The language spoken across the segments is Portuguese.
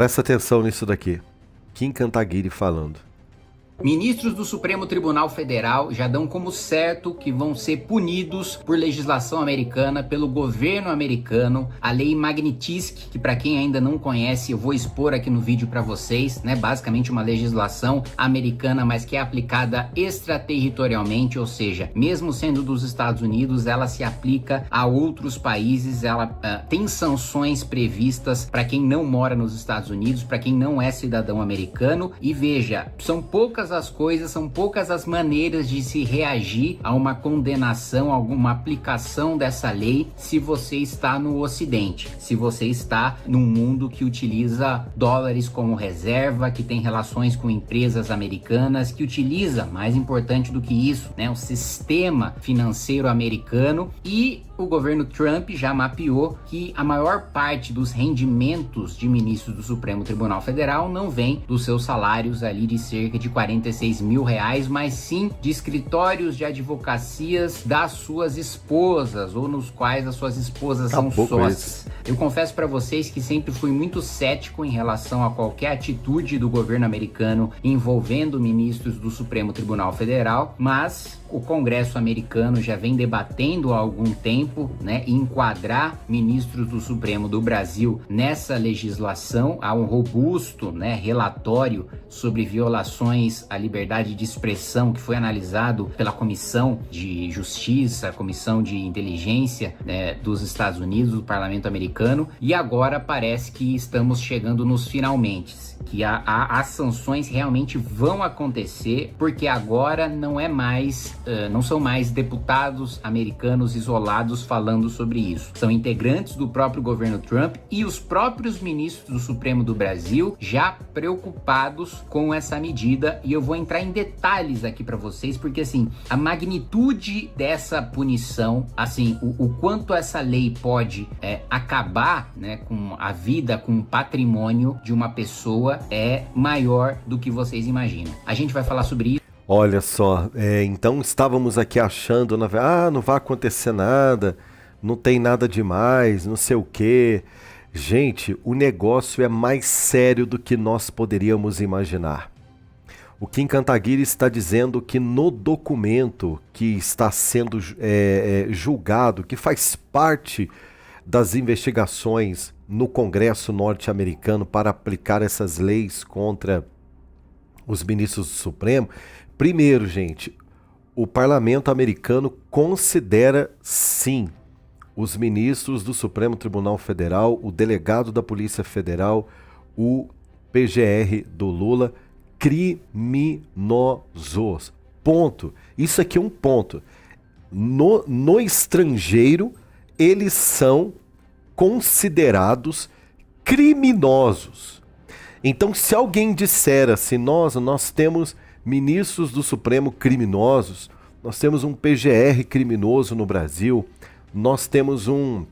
Presta atenção nisso daqui. Kim Kataguiri falando. Ministros do Supremo Tribunal Federal já dão como certo que vão ser punidos por legislação americana, pelo governo americano, a lei Magnitsky, que para quem ainda não conhece, eu vou expor aqui no vídeo para vocês, né? Basicamente uma legislação americana, mas que é aplicada extraterritorialmente, ou seja, mesmo sendo dos Estados Unidos, ela se aplica a outros países, ela tem sanções previstas para quem não mora nos Estados Unidos, para quem não é cidadão americano, e veja, são poucas as coisas, são poucas as maneiras de se reagir a uma condenação, a alguma aplicação dessa lei se você está no Ocidente, se você está num mundo que utiliza dólares como reserva, que tem relações com empresas americanas, que utiliza, mais importante do que isso, né, o sistema financeiro americano. E o governo Trump já mapeou que a maior parte dos rendimentos de ministros do Supremo Tribunal Federal não vem dos seus salários ali de cerca de R$46 mil, mas sim de escritórios de advocacias das suas esposas, ou nos quais as suas esposas são sócias. Eu confesso para vocês que sempre fui muito cético em relação a qualquer atitude do governo americano envolvendo ministros do Supremo Tribunal Federal, mas o Congresso americano já vem debatendo há algum tempo, né, enquadrar ministros do Supremo do Brasil nessa legislação. Há um robusto, né, relatório sobre violações à liberdade de expressão que foi analisado pela Comissão de Justiça, a Comissão de Inteligência, né, dos Estados Unidos, do Parlamento americano, e agora parece que estamos chegando nos finalmente, que as sanções realmente vão acontecer, porque agora não são mais deputados americanos isolados falando sobre isso. São integrantes do próprio governo Trump e os próprios ministros do Supremo do Brasil já preocupados com essa medida. E eu vou entrar em detalhes aqui para vocês, porque assim, a magnitude dessa punição, assim, o quanto essa lei pode acabar, né, com a vida, com o patrimônio de uma pessoa é maior do que vocês imaginam. A gente vai falar sobre isso. Olha só, então estávamos aqui achando, não vai acontecer nada, não tem nada demais, não sei o quê. Gente, o negócio é mais sério do que nós poderíamos imaginar. O Kim Kataguiri está dizendo que no documento que está sendo julgado, que faz parte das investigações no Congresso norte-americano para aplicar essas leis contra os ministros do Supremo. Primeiro, gente, o parlamento americano considera, sim, os ministros do Supremo Tribunal Federal, o delegado da Polícia Federal, o PGR do Lula, criminosos. Ponto. Isso aqui é um ponto. No estrangeiro, eles são considerados criminosos. Então, se alguém disser assim, nós temos ministros do Supremo criminosos, nós temos um PGR criminoso no Brasil, nós temos um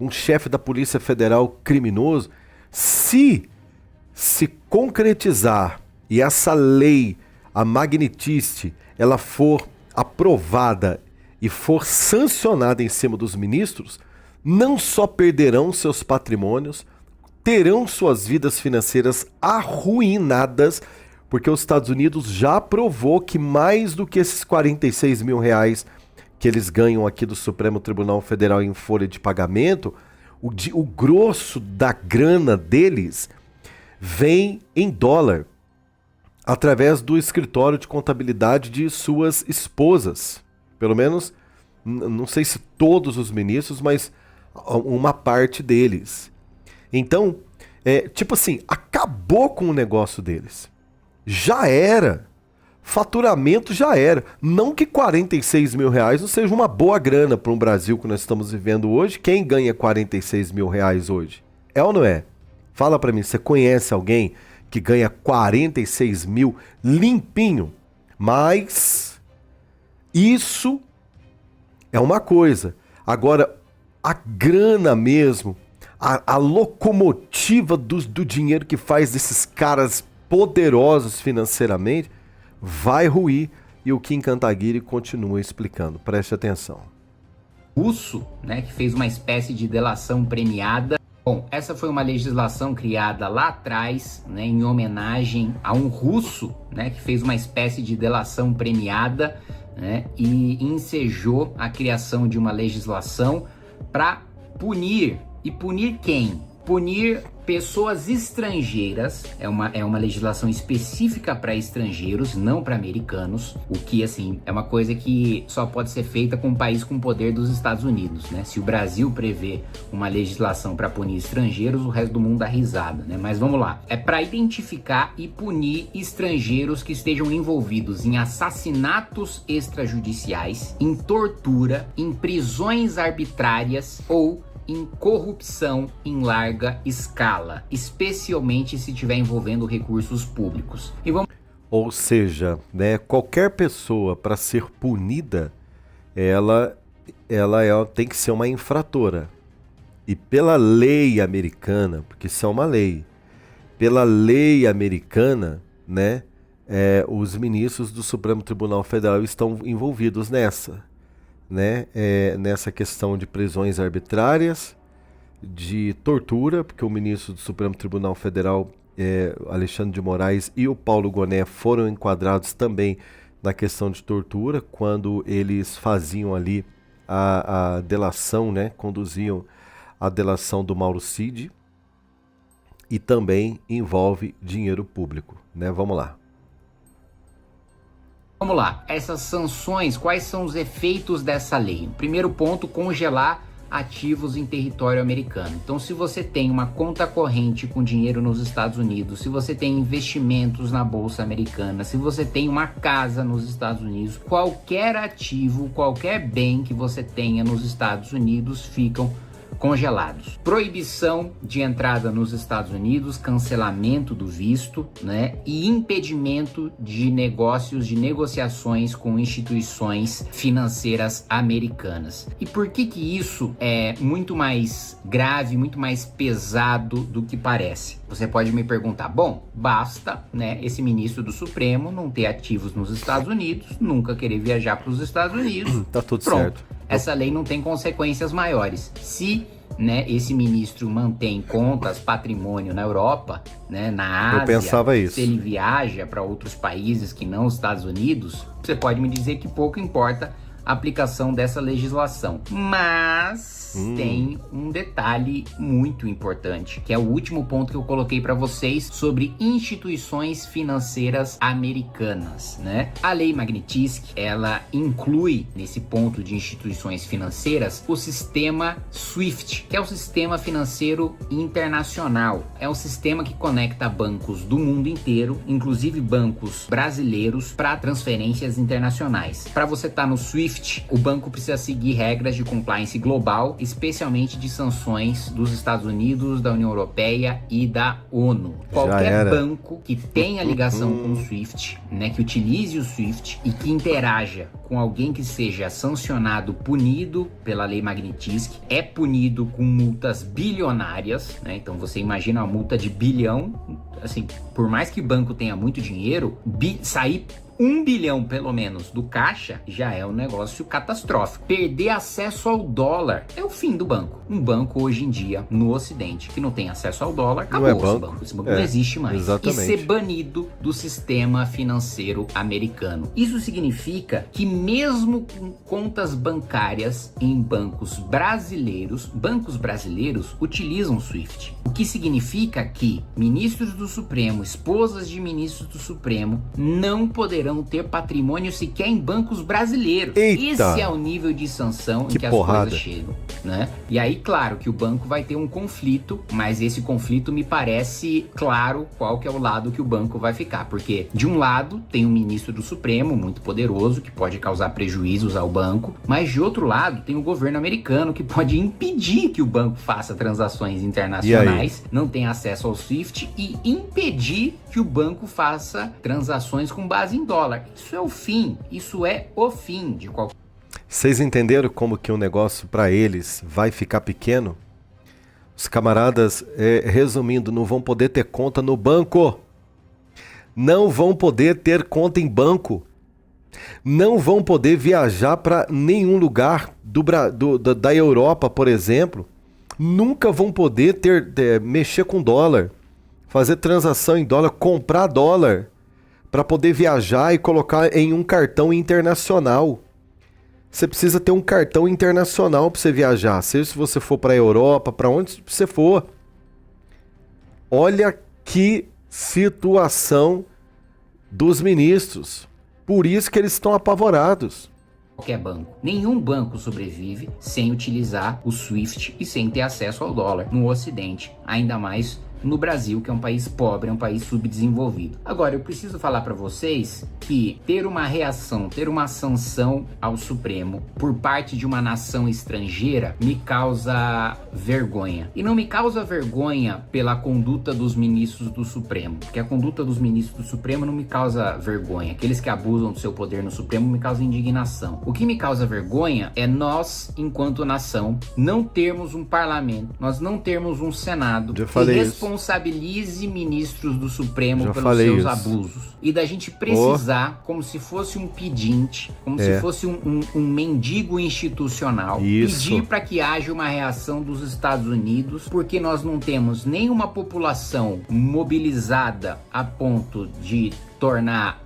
chefe da Polícia Federal criminoso, se concretizar e essa lei, a Magnitsky, ela for aprovada e for sancionada em cima dos ministros, não só perderão seus patrimônios, terão suas vidas financeiras arruinadas, porque os Estados Unidos já provou que mais do que esses R$46 mil que eles ganham aqui do Supremo Tribunal Federal em folha de pagamento, o grosso da grana deles vem em dólar, através do escritório de contabilidade de suas esposas. Pelo menos, não sei se todos os ministros, mas uma parte deles. Então, tipo assim, acabou com o negócio deles. Já era. Faturamento já era. Não que R$46 mil não seja uma boa grana para um Brasil que nós estamos vivendo hoje. Quem ganha R$46 mil hoje? É ou não é? Fala para mim, você conhece alguém que ganha 46 mil limpinho? Mas isso é uma coisa. Agora, a grana mesmo, a locomotiva do dinheiro que faz desses caras poderosos financeiramente, vai ruir. E o Kim Kataguiri continua explicando. Preste atenção. Russo, né, que fez uma espécie de delação premiada. Bom, essa foi uma legislação criada lá atrás, né, em homenagem a um russo, né, que fez uma espécie de delação premiada, né, e ensejou a criação de uma legislação para punir. E punir quem? Punir pessoas estrangeiras. É uma legislação específica para estrangeiros, não para americanos, o que, assim, é uma coisa que só pode ser feita com um país com o poder dos Estados Unidos, né? Se o Brasil prevê uma legislação para punir estrangeiros, o resto do mundo dá risada, né? Mas vamos lá. É para identificar e punir estrangeiros que estejam envolvidos em assassinatos extrajudiciais, em tortura, em prisões arbitrárias ou em corrupção em larga escala, especialmente se estiver envolvendo recursos públicos. Ou seja, né, qualquer pessoa, para ser punida, ela tem que ser uma infratora. E pela lei americana, porque isso é uma lei, pela lei americana, né, os ministros do Supremo Tribunal Federal estão envolvidos nessa. Né, nessa questão de prisões arbitrárias, de tortura, porque o ministro do Supremo Tribunal Federal, Alexandre de Moraes, e o Paulo Gonet foram enquadrados também na questão de tortura, quando eles faziam ali a delação, né, conduziam a delação do Mauro Cid, e também envolve dinheiro público, né? Vamos lá. Vamos lá, essas sanções, quais são os efeitos dessa lei? Primeiro ponto, congelar ativos em território americano. Então, se você tem uma conta corrente com dinheiro nos Estados Unidos, se você tem investimentos na Bolsa Americana, se você tem uma casa nos Estados Unidos, qualquer ativo, qualquer bem que você tenha nos Estados Unidos ficam congelados. Proibição de entrada nos Estados Unidos, cancelamento do visto, né, e impedimento de negócios, de negociações com instituições financeiras americanas. E por que isso é muito mais grave, muito mais pesado do que parece? Você pode me perguntar, bom, basta, né, esse ministro do Supremo não ter ativos nos Estados Unidos, nunca querer viajar para os Estados Unidos. Tá tudo pronto. certo. Essa lei não tem consequências maiores. Se, né, esse ministro mantém contas, patrimônio na Europa, né, na Ásia, eu pensava isso. Se ele viaja para outros países que não os Estados Unidos, você pode me dizer que pouco importa a aplicação dessa legislação. Mas tem um detalhe muito importante, que é o último ponto que eu coloquei para vocês sobre instituições financeiras americanas, né? A lei Magnitsky, ela inclui nesse ponto de instituições financeiras o sistema SWIFT, que é o sistema financeiro internacional. É um sistema que conecta bancos do mundo inteiro, inclusive bancos brasileiros, para transferências internacionais. Para você estar no SWIFT, o banco precisa seguir regras de compliance global, especialmente de sanções dos Estados Unidos, da União Europeia e da ONU. Qualquer banco que tenha ligação com o SWIFT, né, que utilize o SWIFT e que interaja com alguém que seja sancionado, punido pela lei Magnitsky, é punido com multas bilionárias, né? Então você imagina uma multa de bilhão, assim, por mais que o banco tenha muito dinheiro, sair 1 bilhão, pelo menos, do caixa já é um negócio catastrófico. Perder acesso ao dólar é o fim do banco. Um banco, hoje em dia, no Ocidente, que não tem acesso ao dólar, acabou esse banco. Esse banco não existe mais. Exatamente. E ser banido do sistema financeiro americano. Isso significa que mesmo com contas bancárias em bancos brasileiros utilizam o SWIFT. O que significa que ministros do Supremo, esposas de ministros do Supremo, não poderão ter patrimônio sequer em bancos brasileiros. Eita. Esse é o nível de sanção em que as coisas chegam, né? E aí, claro que o banco vai ter um conflito, mas esse conflito me parece claro qual que é o lado que o banco vai ficar, porque de um lado tem um ministro do Supremo muito poderoso que pode causar prejuízos ao banco, mas de outro lado tem o governo americano que pode impedir que o banco faça transações internacionais, não tem acesso ao SWIFT e impedir que o banco faça transações com base em dólar. Isso é o fim de qualquer... Vocês entenderam como que o negócio para eles vai ficar pequeno? Os camaradas, resumindo, não vão poder ter conta no banco. Não vão poder ter conta em banco. Não vão poder viajar para nenhum lugar da Europa, por exemplo, nunca vão poder mexer com dólar, fazer transação em dólar, comprar dólar para poder viajar e colocar em um cartão internacional. Você precisa ter um cartão internacional para você viajar, seja se você for para a Europa, para onde você for. Olha que situação dos ministros. Por isso que eles estão apavorados. Qualquer banco. Nenhum banco sobrevive sem utilizar o SWIFT e sem ter acesso ao dólar no Ocidente, ainda mais no Brasil, que é um país pobre, é um país subdesenvolvido. Agora, eu preciso falar para vocês que ter uma reação, ter uma sanção ao Supremo por parte de uma nação estrangeira me causa vergonha. E não me causa vergonha pela conduta dos ministros do Supremo, porque a conduta dos ministros do Supremo não me causa vergonha. Aqueles que abusam do seu poder no Supremo me causam indignação. O que me causa vergonha é nós, enquanto nação, não termos um parlamento, nós não termos um Senado que responsabilize ministros do Supremo pelos seus abusos. E da gente precisar, como se fosse um pedinte, como se fosse um mendigo institucional, pedir para que haja uma reação dos Estados Unidos, porque nós não temos nenhuma população mobilizada a ponto de tornar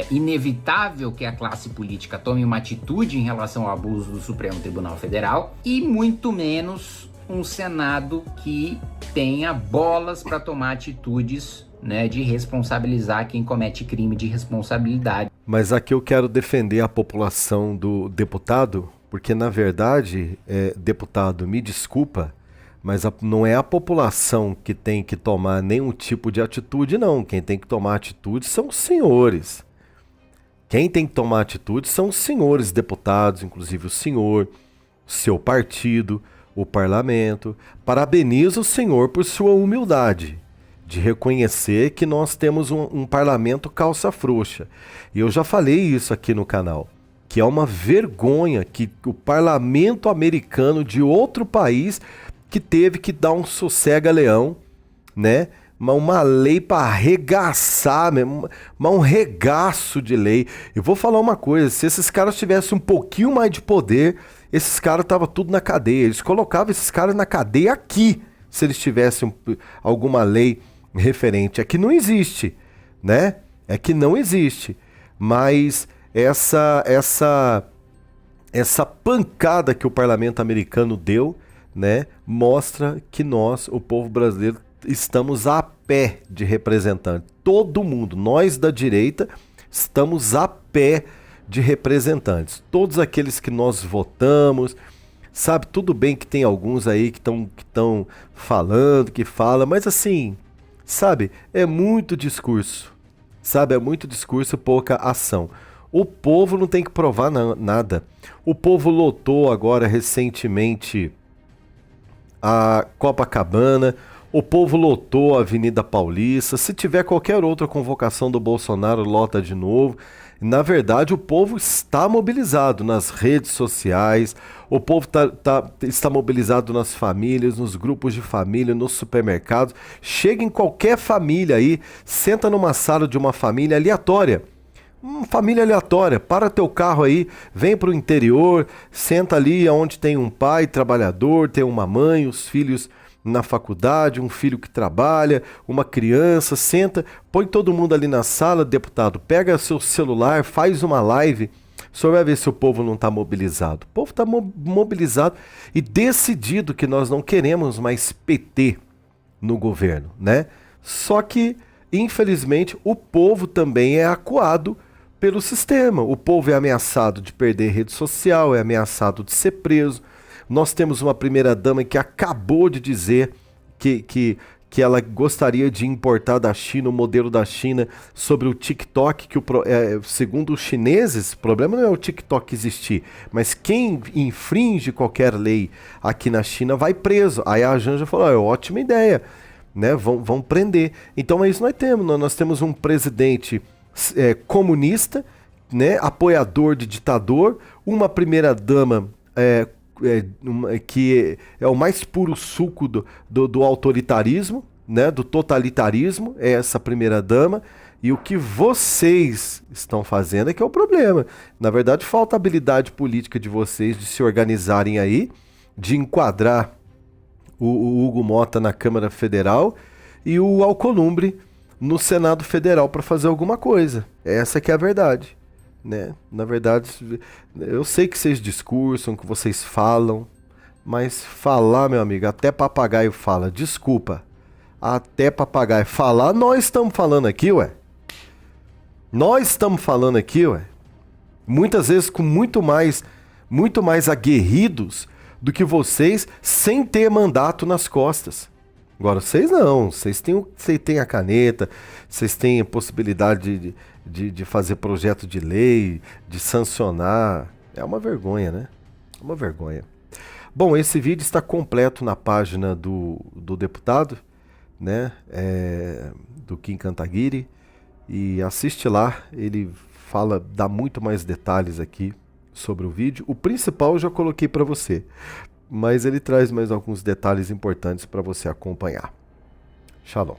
inevitável que a classe política tome uma atitude em relação ao abuso do Supremo Tribunal Federal, e muito menos um Senado que tenha bolas para tomar atitudes, né, de responsabilizar quem comete crime de responsabilidade. Mas aqui eu quero defender a população do deputado, porque na verdade, deputado, me desculpa, mas não é a população que tem que tomar nenhum tipo de atitude, não. Quem tem que tomar atitude são os senhores. Quem tem que tomar atitude são os senhores deputados, inclusive o senhor, o seu partido, o parlamento. Parabenizo o senhor por sua humildade de reconhecer que nós temos um parlamento calça frouxa. E eu já falei isso aqui no canal, que é uma vergonha que o parlamento americano de outro país que teve que dar um sossega-leão, né? Uma lei para arregaçar, um regaço de lei. Eu vou falar uma coisa, se esses caras tivessem um pouquinho mais de poder, esses caras estavam tudo na cadeia. Eles colocavam esses caras na cadeia aqui, se eles tivessem alguma lei referente. É que não existe, né? É que não existe. Mas essa pancada que o parlamento americano deu, né, mostra que nós, o povo brasileiro, estamos a pé de representantes. Todo mundo, nós da direita, estamos a pé de representantes. Todos aqueles que nós votamos, sabe, tudo bem que tem alguns aí que estão falando, que falam, mas assim, sabe, é muito discurso, sabe, é muito discurso e pouca ação. O povo não tem que provar nada. O povo lotou agora recentemente a Copacabana, o povo lotou a Avenida Paulista. Se tiver qualquer outra convocação do Bolsonaro, lota de novo. Na verdade, o povo está mobilizado nas redes sociais, o povo está mobilizado nas famílias, nos grupos de família, nos supermercados. Chega em qualquer família aí, senta numa sala de uma família aleatória. Família aleatória, para teu carro aí, vem para o interior, senta ali onde tem um pai trabalhador, tem uma mãe, os filhos na faculdade, um filho que trabalha, uma criança, senta, põe todo mundo ali na sala, deputado, pega seu celular, faz uma live, o senhor vai ver se o povo não está mobilizado. O povo está mobilizado e decidido que nós não queremos mais PT no governo, né? Só que, infelizmente, o povo também é acuado pelo sistema. O povo é ameaçado de perder rede social, é ameaçado de ser preso. Nós temos uma primeira-dama que acabou de dizer que ela gostaria de importar da China, o modelo da China, sobre o TikTok, que segundo os chineses, o problema não é o TikTok existir, mas quem infringe qualquer lei aqui na China vai preso. Aí a Janja falou, é ótima ideia, né? Vão prender. Então é isso que nós temos um presidente comunista, né? Apoiador de ditador, uma primeira-dama que é o mais puro suco do autoritarismo, né, do totalitarismo, é essa primeira-dama, e o que vocês estão fazendo é que é o problema. Na verdade, falta habilidade política de vocês de se organizarem aí, de enquadrar o Hugo Mota na Câmara Federal e o Alcolumbre no Senado Federal para fazer alguma coisa. Essa que é a verdade, né? Na verdade, eu sei que vocês discursam, que vocês falam, mas falar, meu amigo, até papagaio fala. Desculpa, até papagaio falar, nós estamos falando aqui, ué. Nós estamos falando aqui, ué. Muitas vezes com muito mais aguerridos do que vocês, sem ter mandato nas costas. Agora, vocês não, vocês têm a caneta, vocês têm a possibilidade de fazer projeto de lei, de sancionar. É uma vergonha, né? É uma vergonha. Bom, esse vídeo está completo na página do deputado, né? Do Kim Kataguiri. E assiste lá, ele dá muito mais detalhes aqui sobre o vídeo. O principal eu já coloquei para você, mas ele traz mais alguns detalhes importantes para você acompanhar. Shalom.